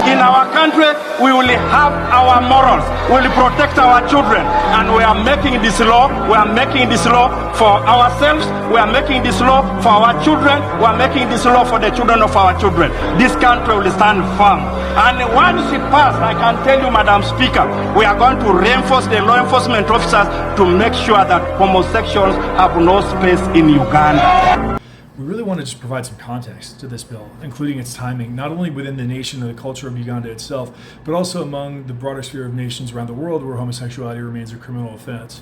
In our country, we will have our morals. We will protect our children. And we are making this law. We are making this law for ourselves. We are making this law for our children. We are making this law for the children of our children. This country will stand firm. And once it passes, I can tell you, Madam Speaker, we are going to reinforce the law enforcement officers to make sure that homosexuals have no space in Uganda. We really want to just provide some context to this bill, including its timing, not only within the nation and the culture of Uganda itself, but also among the broader sphere of nations around the world where homosexuality remains a criminal offense.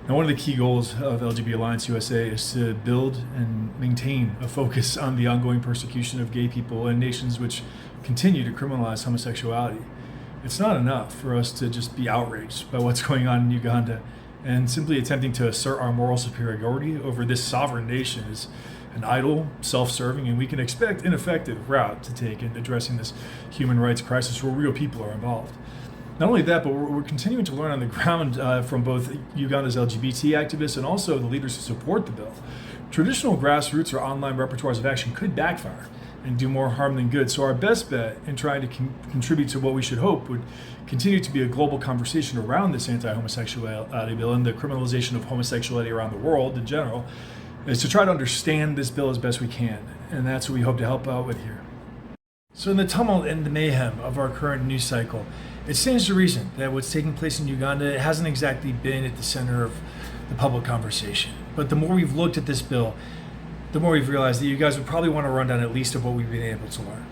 Now, one of the key goals of LGBA Alliance USA is to build and maintain a focus on the ongoing persecution of gay people in nations which continue to criminalize homosexuality. It's not enough for us to just be outraged by what's going on in Uganda, and simply attempting to assert our moral superiority over this sovereign nation is an idle, self-serving, and we can expect ineffective route to take in addressing this human rights crisis where real people are involved. Not only that, but we're continuing to learn on the ground from both Uganda's LGBT activists and also the leaders who support the bill. Traditional grassroots or online repertoires of action could backfire and do more harm than good. So our best bet in trying to contribute to what we should hope would continue to be a global conversation around this anti-homosexuality bill and the criminalization of homosexuality around the world in general, is to try to understand this bill as best we can. And that's what we hope to help out with here. So in the tumult and the mayhem of our current news cycle, it stands to reason that what's taking place in Uganda hasn't exactly been at the center of the public conversation. But the more we've looked at this bill, the more we've realized that you guys would probably want to run down at least of what we've been able to learn.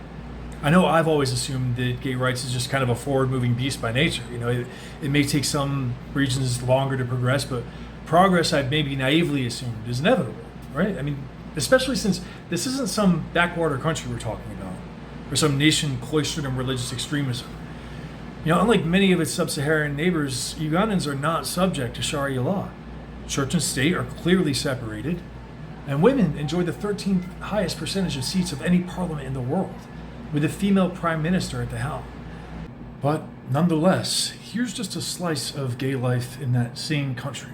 I know I've always assumed that gay rights is just kind of a forward-moving beast by nature. You know, it may take some regions longer to progress, but progress I've maybe naively assumed is inevitable, right? I mean, especially since this isn't some backwater country we're talking about, or some nation cloistered in religious extremism. You know, unlike many of its sub-Saharan neighbors, Ugandans are not subject to Sharia law. Church and state are clearly separated, and women enjoy the 13th highest percentage of seats of any parliament in the world, with a female prime minister at the helm. But nonetheless, here's just a slice of gay life in that same country.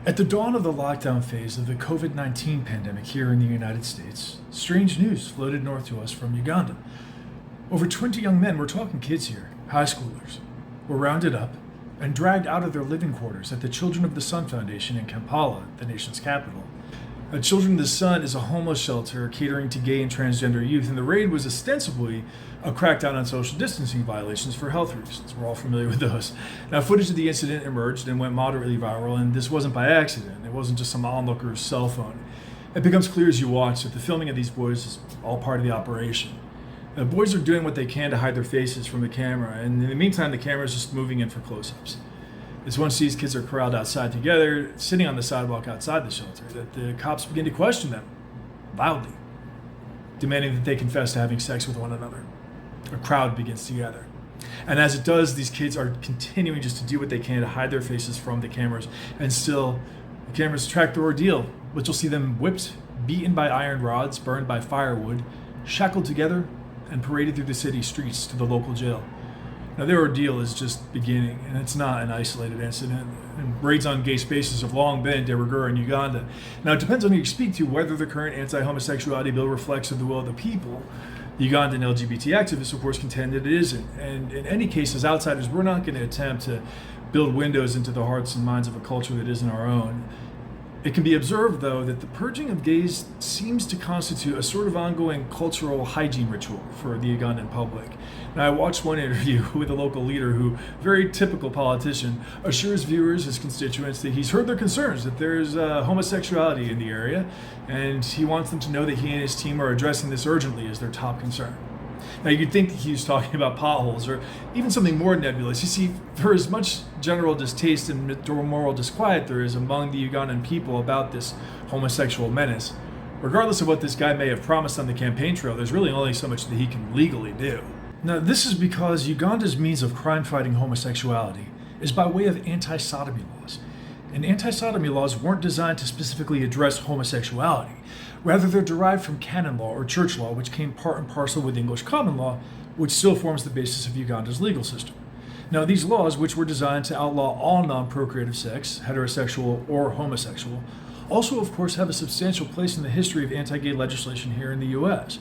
At the dawn of the lockdown phase of the COVID-19 pandemic here in the United States, strange news floated north to us from Uganda. Over 20 young men, we're talking kids here, high schoolers, were rounded up and dragged out of their living quarters at the Children of the Sun Foundation in Kampala, the nation's capital. Children of the Sun is a homeless shelter catering to gay and transgender youth, and the raid was ostensibly a crackdown on social distancing violations for health reasons. We're all familiar with those. Now, footage of the incident emerged and went moderately viral, and this wasn't by accident. It wasn't just some onlooker's cell phone. It becomes clear as you watch that the filming of these boys is all part of the operation. The boys are doing what they can to hide their faces from the camera, and in the meantime, the camera is just moving in for close-ups. It's once these kids are corralled outside together, sitting on the sidewalk outside the shelter, that the cops begin to question them, loudly, demanding that they confess to having sex with one another. A crowd begins to gather. And as it does, these kids are continuing just to do what they can to hide their faces from the cameras, and still, the cameras track the ordeal, but you'll see them whipped, beaten by iron rods, burned by firewood, shackled together, and paraded through the city streets to the local jail. Now, their ordeal is just beginning, and it's not an isolated incident. And raids on gay spaces have long been de rigueur in Uganda. Now, it depends on who you speak to whether the current anti-homosexuality bill reflects the will of the people. The Ugandan LGBT activists, of course, contend that it isn't. And in any case, as outsiders, we're not going to attempt to build windows into the hearts and minds of a culture that isn't our own. It can be observed, though, that the purging of gays seems to constitute a sort of ongoing cultural hygiene ritual for the Ugandan public. Now, I watched one interview with a local leader who, very typical politician, assures viewers, his constituents, that he's heard their concerns, that there's homosexuality in the area, and he wants them to know that he and his team are addressing this urgently as their top concern. Now, you'd think that he was talking about potholes or even something more nebulous. You see, for as much general distaste and moral disquiet there is among the Ugandan people about this homosexual menace, regardless of what this guy may have promised on the campaign trail, there's really only so much that he can legally do. Now, this is because Uganda's means of crime-fighting homosexuality is by way of anti-sodomy laws. And anti-sodomy laws weren't designed to specifically address homosexuality. Rather, they're derived from canon law or church law, which came part and parcel with English common law, which still forms the basis of Uganda's legal system. Now, these laws, which were designed to outlaw all non-procreative sex, heterosexual or homosexual, also, of course, have a substantial place in the history of anti-gay legislation here in the U.S.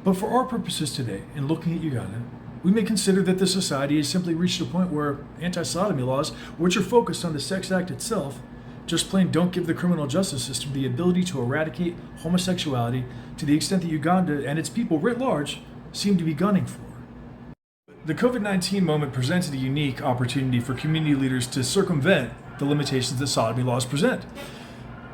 But for our purposes today, in looking at Uganda, we may consider that the society has simply reached a point where anti-sodomy laws, which are focused on the sex act itself, just plain don't give the criminal justice system the ability to eradicate homosexuality to the extent that Uganda and its people writ large seem to be gunning for. The COVID-19 moment presented a unique opportunity for community leaders to circumvent the limitations that sodomy laws present.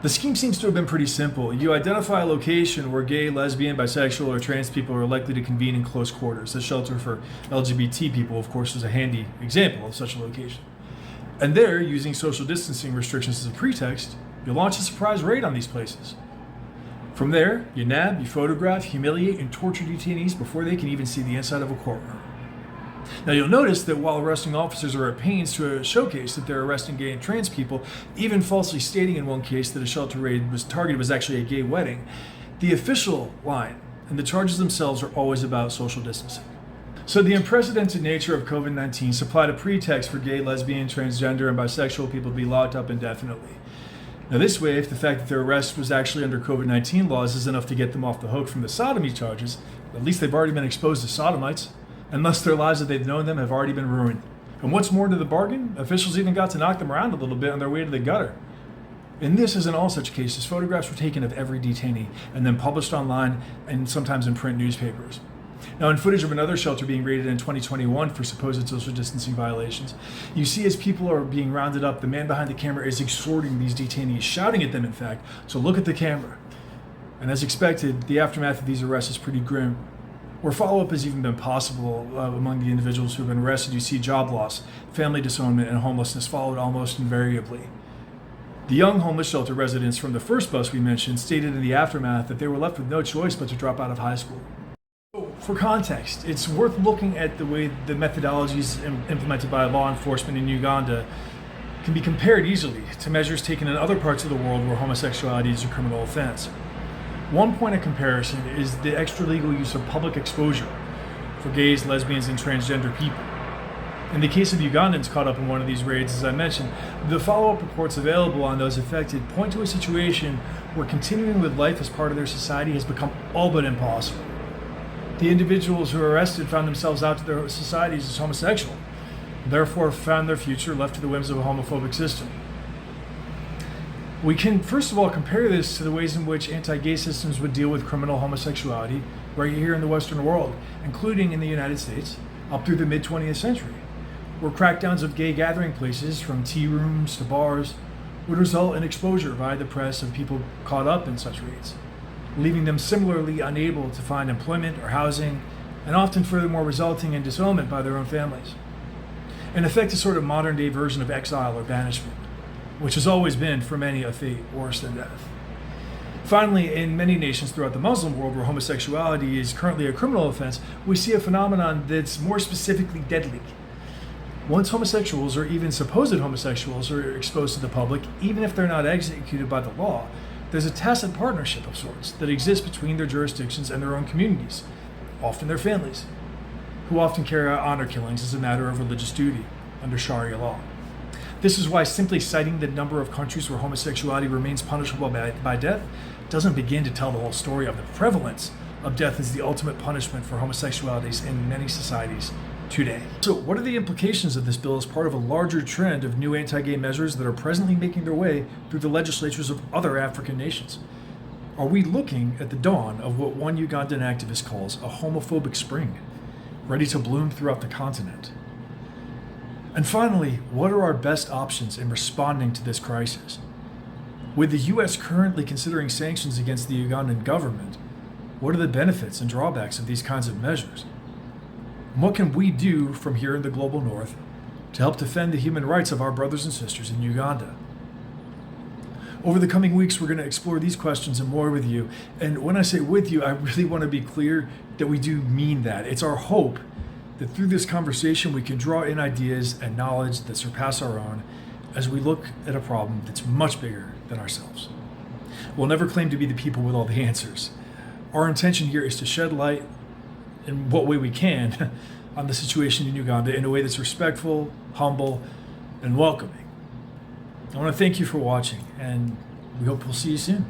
The scheme seems to have been pretty simple. You identify a location where gay, lesbian, bisexual, or trans people are likely to convene in close quarters. A shelter for LGBT people, of course, is a handy example of such a location. And there, using social distancing restrictions as a pretext, you launch a surprise raid on these places. From there, you nab, you photograph, humiliate, and torture detainees before they can even see the inside of a courtroom. Now you'll notice that while arresting officers are at pains to showcase that they're arresting gay and trans people, even falsely stating in one case that a shelter raid was targeted was actually a gay wedding, the official line and the charges themselves are always about social distancing. So the unprecedented nature of COVID-19 supplied a pretext for gay, lesbian, transgender, and bisexual people to be locked up indefinitely. Now this way, if the fact that their arrest was actually under COVID-19 laws is enough to get them off the hook from the sodomy charges, at least they've already been exposed to sodomites, unless their lives that they've known them have already been ruined. And what's more to the bargain, officials even got to knock them around a little bit on their way to the gutter. In this, as in all such cases, photographs were taken of every detainee and then published online and sometimes in print newspapers. Now, in footage of another shelter being raided in 2021 for supposed social distancing violations, you see as people are being rounded up, the man behind the camera is exhorting these detainees, shouting at them, in fact, to look at the camera. And as expected, the aftermath of these arrests is pretty grim. Where follow-up has even been possible among the individuals who have been arrested, you see job loss, family disownment, and homelessness followed almost invariably. The young homeless shelter residents from the first bus we mentioned stated in the aftermath that they were left with no choice but to drop out of high school. For context, it's worth looking at the way the methodologies implemented by law enforcement in Uganda can be compared easily to measures taken in other parts of the world where homosexuality is a criminal offense. One point of comparison is the extralegal use of public exposure for gays, lesbians, and transgender people. In the case of Ugandans caught up in one of these raids, as I mentioned, the follow-up reports available on those affected point to a situation where continuing with life as part of their society has become all but impossible. The individuals who were arrested found themselves out to their societies as homosexual, and therefore found their future left to the whims of a homophobic system. We can first of all compare this to the ways in which anti-gay systems would deal with criminal homosexuality right here in the Western world, including in the United States, up through the mid-20th century, where crackdowns of gay gathering places, from tea rooms to bars, would result in exposure via the press of people caught up in such raids, leaving them similarly unable to find employment or housing, and often furthermore resulting in disownment by their own families. In effect, a sort of modern-day version of exile or banishment, which has always been, for many, a fate worse than death. Finally, in many nations throughout the Muslim world where homosexuality is currently a criminal offense, we see a phenomenon that's more specifically deadly. Once homosexuals, or even supposed homosexuals, are exposed to the public, even if they're not executed by the law, there's a tacit partnership of sorts that exists between their jurisdictions and their own communities, often their families, who often carry out honor killings as a matter of religious duty under Sharia law. This is why simply citing the number of countries where homosexuality remains punishable by death doesn't begin to tell the whole story of the prevalence of death as the ultimate punishment for homosexualities in many societies today. So what are the implications of this bill as part of a larger trend of new anti-gay measures that are presently making their way through the legislatures of other African nations? Are we looking at the dawn of what one Ugandan activist calls a homophobic spring, ready to bloom throughout the continent? And finally, what are our best options in responding to this crisis? With the U.S. currently considering sanctions against the Ugandan government, what are the benefits and drawbacks of these kinds of measures? And what can we do from here in the global north to help defend the human rights of our brothers and sisters in Uganda? Over the coming weeks, we're going to explore these questions and more with you. And when I say with you, I really want to be clear that we do mean that. It's our hope that through this conversation we can draw in ideas and knowledge that surpass our own as we look at a problem that's much bigger than ourselves. We'll never claim to be the people with all the answers. Our intention here is to shed light in what way we can on the situation in Uganda in a way that's respectful, humble, and welcoming. I want to thank you for watching, and we hope we'll see you soon.